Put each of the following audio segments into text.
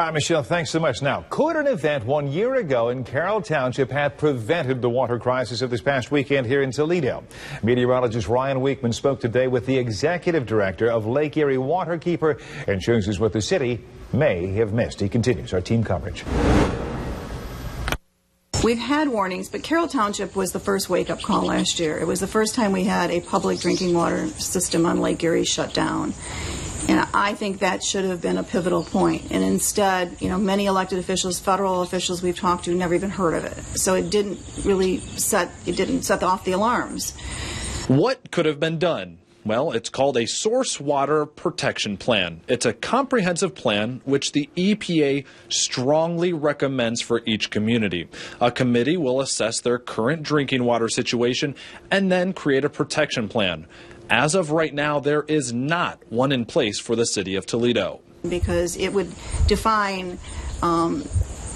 right, Michelle, thanks so much. Now, could an event 1 year ago in Carroll Township have prevented the water crisis of this past weekend here in Toledo? Meteorologist Ryan Weekman spoke today with the executive director of Lake Erie Waterkeeper and shows us what the city may have missed. He continues our team coverage. We've had warnings, but Carroll Township was the first wake-up call last year. It was the first time we had a public drinking water system on Lake Erie shut down. And I think that should have been a pivotal point. And instead, many elected officials, federal officials we've talked to, never even heard of it. So it didn't set off the alarms. What could have been done? Well, it's called a Source Water Protection Plan. It's a comprehensive plan which the EPA strongly recommends for each community. A committee will assess their current drinking water situation and then create a protection plan. As of right now, there is not one in place for the city of Toledo. Because it would define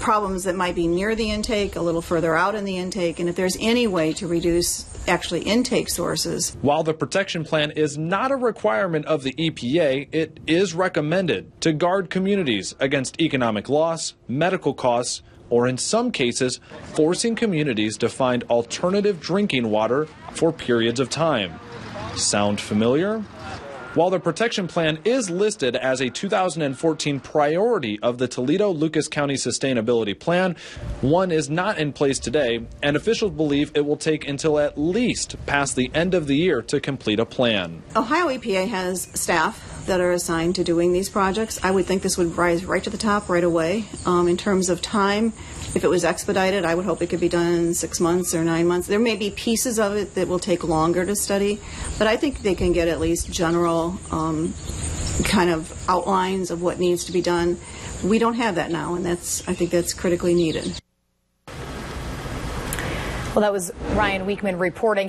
problems that might be near the intake, a little further out in the intake, and if there's any way to reduce actually intake sources. While the protection plan is not a requirement of the EPA, it is recommended to guard communities against economic loss, medical costs, or in some cases, forcing communities to find alternative drinking water for periods of time. Sound familiar? While the protection plan is listed as a 2014 priority of the Toledo-Lucas County Sustainability Plan, one is not in place today, and officials believe it will take until at least past the end of the year to complete a plan. Ohio EPA has staff that are assigned to doing these projects. I would think this would rise right to the top right away. In terms of time, if it was expedited, I would hope it could be done in 6 months or 9 months. There may be pieces of it that will take longer to study, but I think they can get at least general kind of outlines of what needs to be done. We don't have that now, and I think that's critically needed. Well, that was Ryan Weekman reporting.